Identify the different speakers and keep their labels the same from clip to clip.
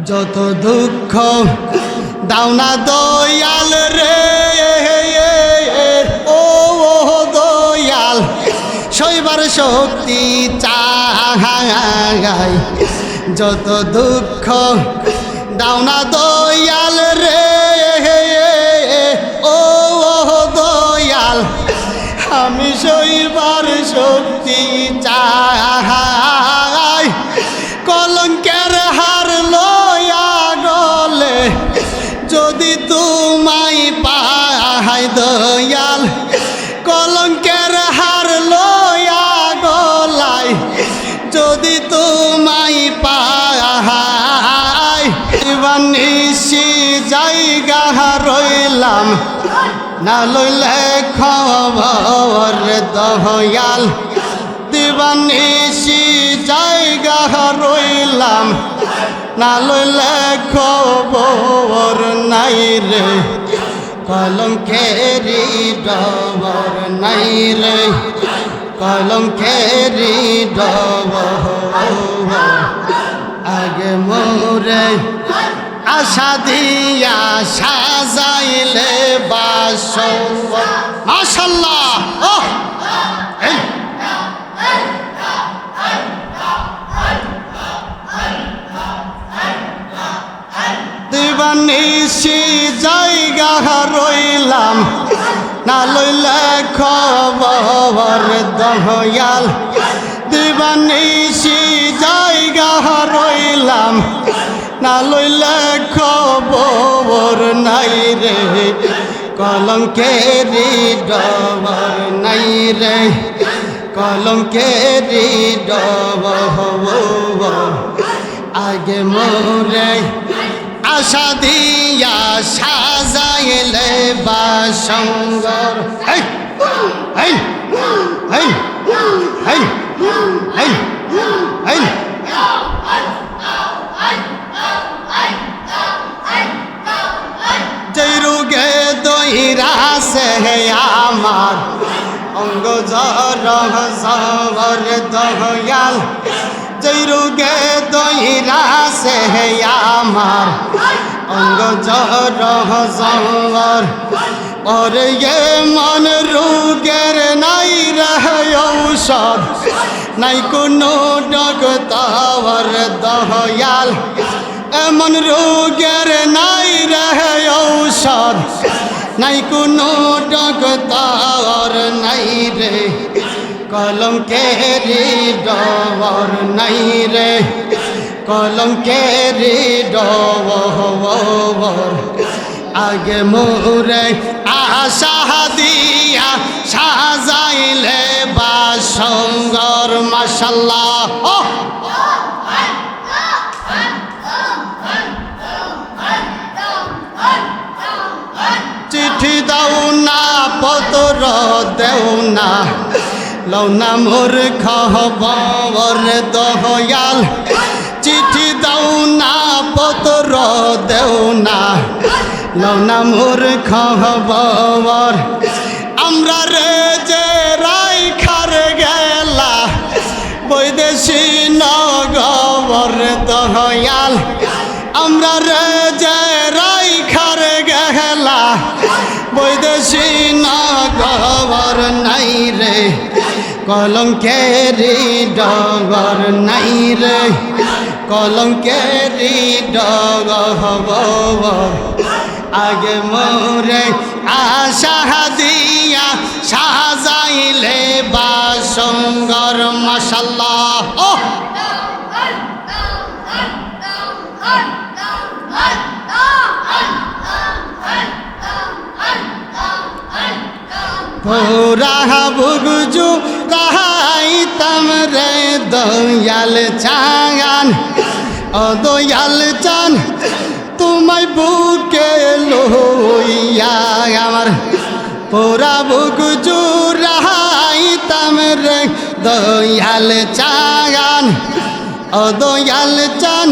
Speaker 1: যত দুঃখ দাও না দয়াল রে, ও দয়াল সইবার শক্তি চাই। যত দুঃখ দাও না দয়াল রে, ও দয়াল আমি সইবার শক্তি চাই। কলঙ্কের হার লয়া গলে যদি তোমায় পাই দয়াল, কলঙ্কের হার লয়া গলায় যদি তোমায় পাই। নিশি জায়গা রইলাম না লইলে খবর দয়াল, দিবানিশি জায়গা রইলাম না লইলে খবর নাই রে। কলঙ্কেরি ডবর নাই রে, কলঙ্কেরি ডবর আগে মোরে আশা দিয়া সাজাইলে বাসব। মাশাআল্লাহ, ওহ দিবানিশি জায়গা রইলাম না লইলে খবর দয়াল, দিবানিশি জায়গা রইলাম না লইলে খবর নাই রে। কলঙ্কেরি ডবর নাই রে, কলঙ্কেরি ডবর আগে মোরে আশা দিয়া সাজাইলে বাসঙ্গর। হেই হেই হেই হেই হেই হেই যেই রোগে দইরাছে আমার অঙ্গ জর জবর দয়াল, যেই রোগে দইরাছে আমার অঙ্গ জর জবর। ওরে মন রোগের নাই রে ঔষধ, নাই কোনো ডাক্তার দয়াল, এমন রোগের নাই রে ঔষধ, নাই কোনো ডাক্তার নাই রে। কলঙ্কেরি ডবর নাই রে, কলঙ্কেরি ডবর আগে মোরে আশা দিয়া সাজাইলে বাসঙ্গর। মাশাআল্লাহ, ওহ চিঠি দাও না পত্র দেও না, লও না মোর খবর দয়াল, চিঠি দাও না পত্র দেও না, লও না মোর খবর। আমরা রে যে রাইখার গেলা বৈদেশি নগর দয়াল, আমরা রে যে রাইখার গেলা বৈদেশি নগর নাই রে। কলঙ্কেরি ডগর নাই রে, কলঙ্কেরি ডগর আগে মোরে আশা দিয়া সাজাইলে বাসঙ্গর। মাশাআল্লাহ, ওহ পুরা বুগজু রাইতাম রে দয়াল চান, ও দয়াল চান তোমায় বুকে লইয়া আমার পুরা বুগজু রাইতাম রে দয়াল চান, ও দয়াল চান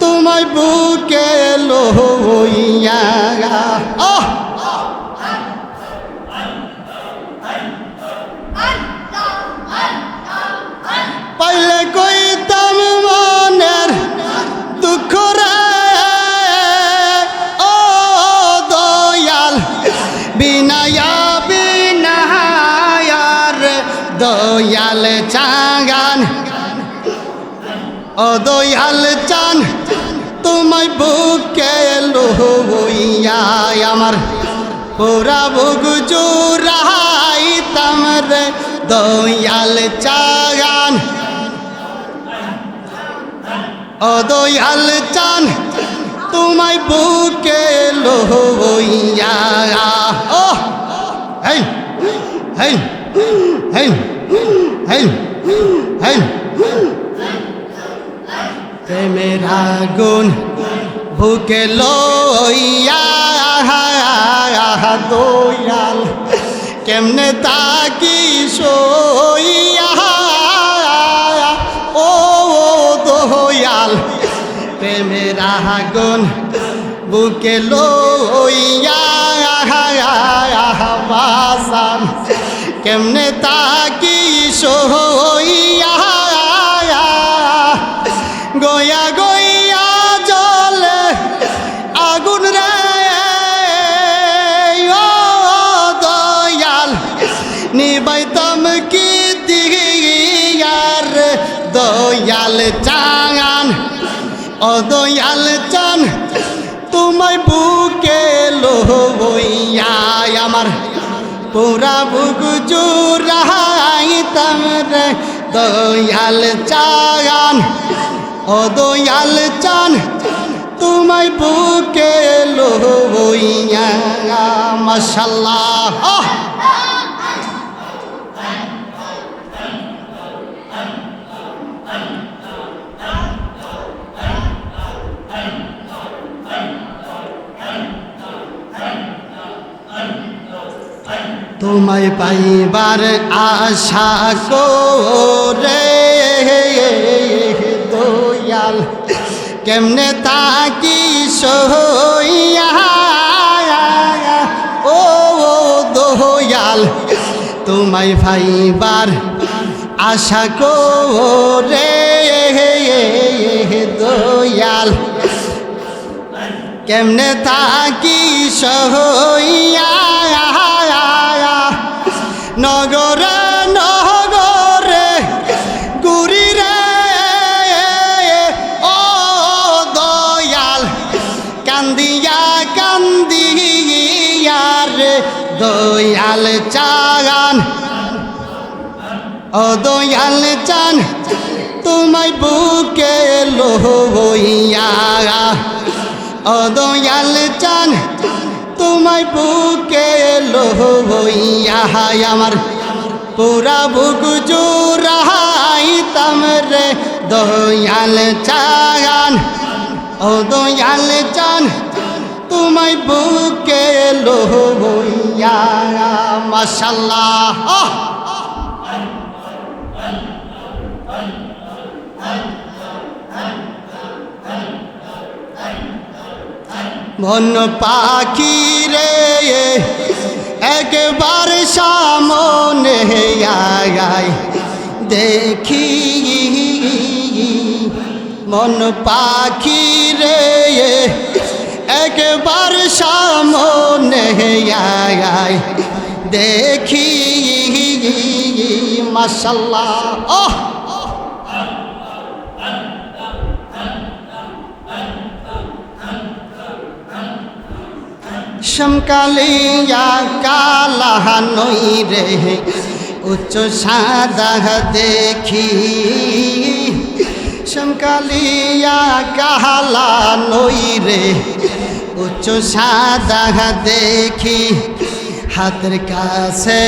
Speaker 1: তোমায় বুকে লইয়া। ওহ পাইলে কইতাম মনের দুঃখ রে দয়াল চাগান ও দয়াল চান তোমায় বুকে লইয়া আমার পুরা বুক জুড়াইতাম রে দয়াল চাগান ও দয়াল চান তোমায় বুকে লইয়া ও হেই হেই হেই হেই হেই প্রেমের আগুন বুকে লইয়া দয়াল কেমনে তাকি সইয়া ও দয়াল প্রেমের আগুন বুকে লইয়া বাসান কেমনে তাকি সইয়া গয়া গয়া জলে আগুন রে ও দয়াল নিবাইতাম কি দিয়ার দয়াল চান ও দয়াল চান তোমায় বুকে লইয়া আমার পুরা বুক জুড়াইতাম রে দয়াল চান ও দয়াল চান তোমায় বুকে লইয়া মাশাআল্লাহ তোমায় পাইবার আশা করে দয়াল কেমনে তাকি সইয়া ও দয়াল তোমায় পাইবার আশা করে দয়াল কেমনে তাকি সইয়া নগরে নগরে গুরি রে ও দয়াল কান্দিয়া কান্দিয়া রে দয়াল চান ও দয়াল চান তোমায় বুকে লইয়া ও দয়াল চান তোমায় বুকে লইয়া আমার পুরা বুক জুড়াইতাম রে দয়াল চান ও দয়াল চান তোমায় বুকে লইয়া মাশাআল্লাহ মন পাখি রে একবার সামনে আয় দেখি মন পাখি রে একবার সামনে আয় দেখি মাশাআল্লাহ সমকালিয়া কালা নই রে উচ্চ সাদা দেখি সমকালিয়া কালা নই রে উচ্চ সাদা দেখি হাতের কাছে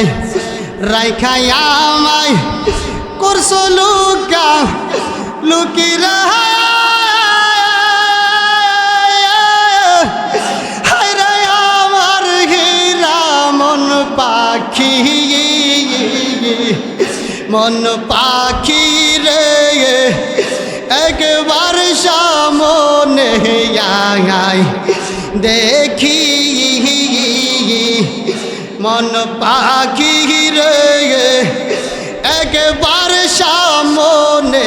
Speaker 1: রাইখাই আমায় করছ লুকা লুকিরা পাখি মন পাখি রে একবার সামনে আয় দেখি মন পাখি রে একবার সামনে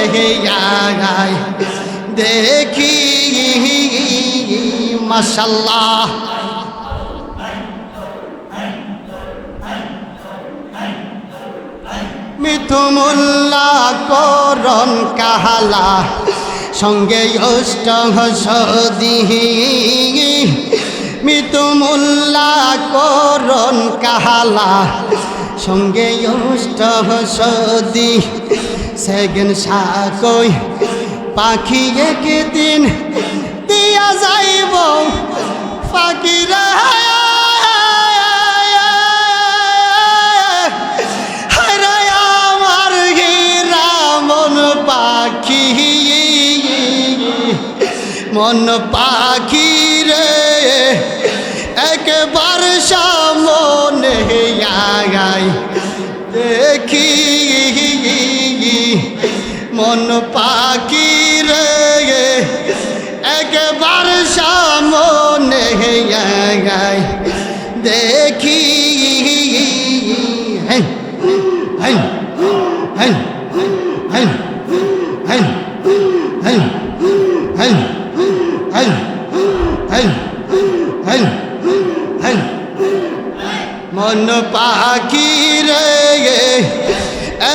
Speaker 1: আয় দেখি মাশাআল্লাহ মিথুমুল্লা করণ কাহালা সঙ্গে অষ্টসদি মিথুমুল্লা করণ কাহালা সঙ্গে অষ্টসদি সেগেন সাকই পাখি একদিন দিয়া যাইব ফাকিরা আমার হীরা মন পাখি রে একবার সামনে আগাই দেখি মন পাখি রে একবার সামনে আগাই দেখি হেন হেন হেন হেন হেন হেন হেন হেন হেন হেন হেন মন পাখি রে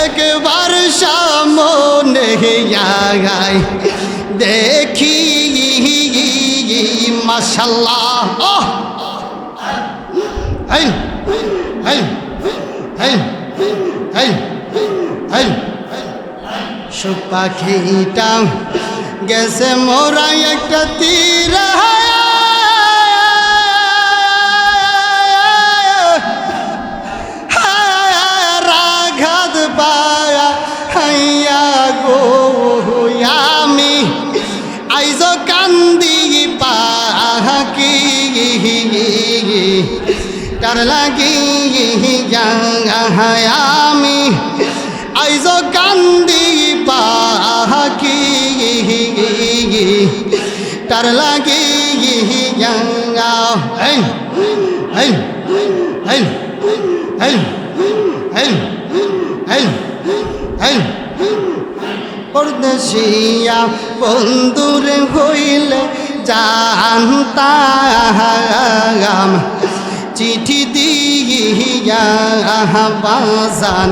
Speaker 1: একবার সামনে আগাই দেখি মাশাআল্লাহ হেন হেন হেন হেন হেন সুখ পাখিটা গেছে মোরা একটা তীর রাঘাত পায়া হাইয়া গো আমি আইজ কান্দি পাখি তার লাগি আমি আইজ কান্দি পাখি তার লাগি হেন হেন হেন হেন হেন হেন হেন পরদেশিয়া বন্ধুর হইলে জানতাম চিঠি দিয়া বাজান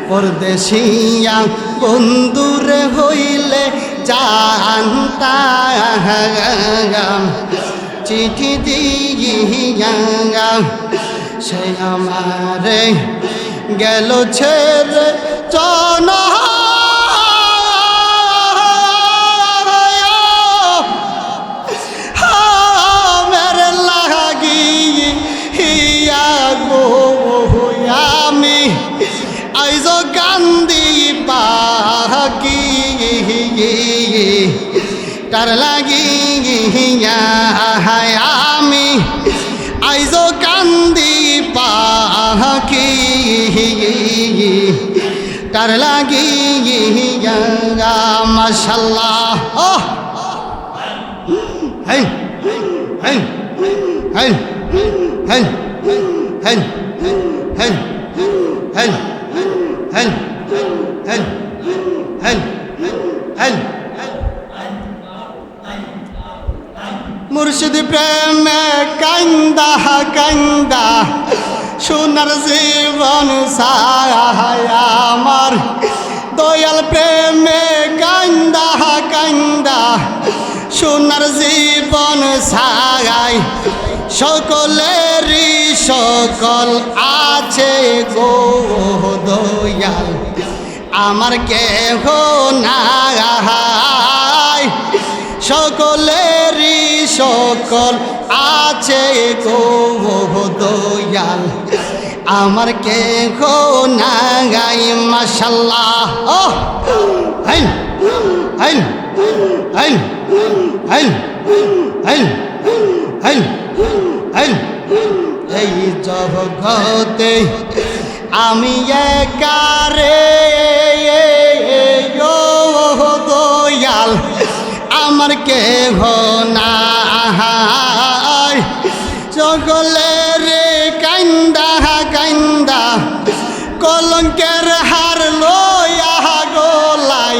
Speaker 1: পরদেশিয়া বন্ধুর হইলে জানতাম চিঠি দিয়া সে আমারে গেল ছেড়ে চনা মেরে লাগি হিয়া গো আমি আইজ কান্দি পাখি তার লাগি আমি আইজ কান্দি পাখি তার লাগি মাশাআল্লাহ হেন হেন হেন হেন হেন হেন হেন হেন হেন হেন হেন মুর্শিদ প্রেমে কান্দা কান্দা সোনার জীবন সায় আমার দয়াল প্রেমে কান্দা কান্দা সোনার জীবন সায় সকলেরই সকল আছে গো দয়াল আমার কেহ নাই সকলেরই সকল আছে গো দয়াল আমার কেহ নাই মাশাআল্লাহ হেন হেন হেন হেন হেন হেন হেন এই জগতে আমি একারে দয়াল আমার কেহ নাই সকলের কান্দা কান্দা কলঙ্কের হার লইয়া গোলাই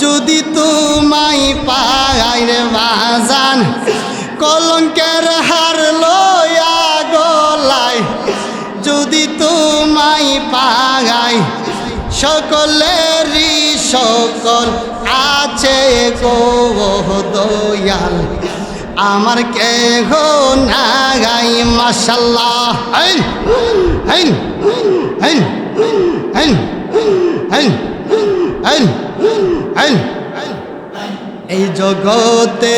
Speaker 1: যদি তুমাই পাই রে বাজান কলঙ্কের হার লইয়া গলাই যদি তুমাই পাই সকলেরই সকল আছে গো দয়াল আমার কেহ নাই মাশাআল্লাহ আইন আইন আইন আইন আইন আইন আইন এই জগতে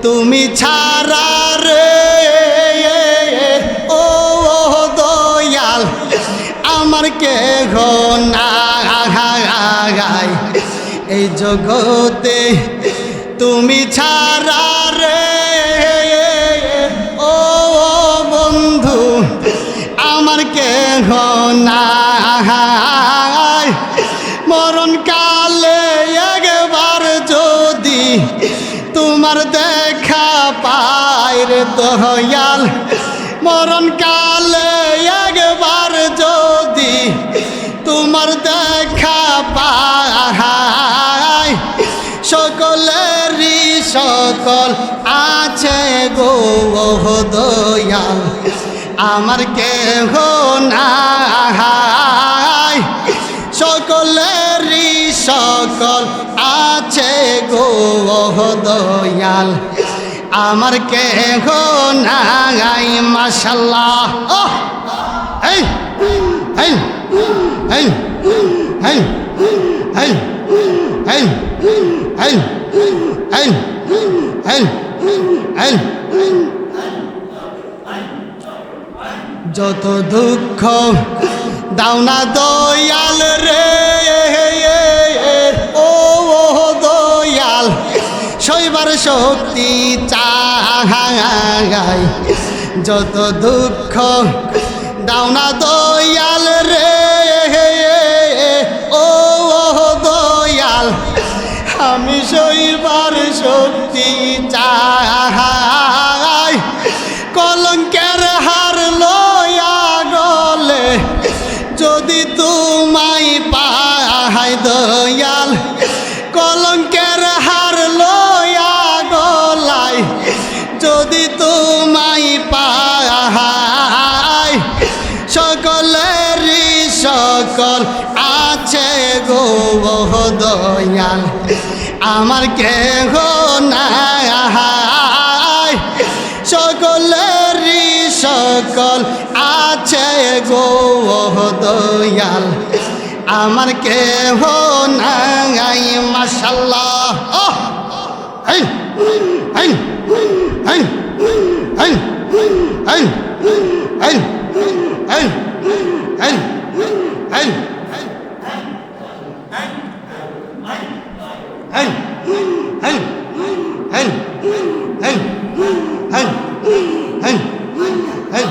Speaker 1: তুমি ছাড়া রে ও দয়াল আমার কেহ নাই এই জগতে তুমি ছাড়া রে ও বন্ধু আমার কেহ নাই মরণ কালে একবার যদি তোমার দেখা পাই রে দয়াল মরণ কালে একবার যদি তোমার দেখা পাই সকলেরই সকল আছে গো দয়াল আমার কেহ নাই সকলেরই সকল আছে গো দয়াল আমার কেহ নাই মাশাআল্লাহ এই এই এই এই এই এই এই এই এই এই যত দুঃখ দাও না দয়াল রে ও দয়াল সইবার শক্তি চাই যত দুঃখ দাও না দয়াল রে ও দয়াল আমি সইবার শক্তি চাই কলঙ্কের হার লয়া গলে যদি তোমায় পাই দয়াল কলঙ্কের হার লয়া গলায় যদি তোমায় পাই সকলেরই সকল আছে গো দয়াল আমার কেহ নাই সকলেরই সকল আছে গো দয়াল আমার কেহ নাই মাশাআল্লাহ এই এই এই এই এই এই এই এই এই Hey! Hey! Hey! Hey! Hey! Hey! Hey! Hey!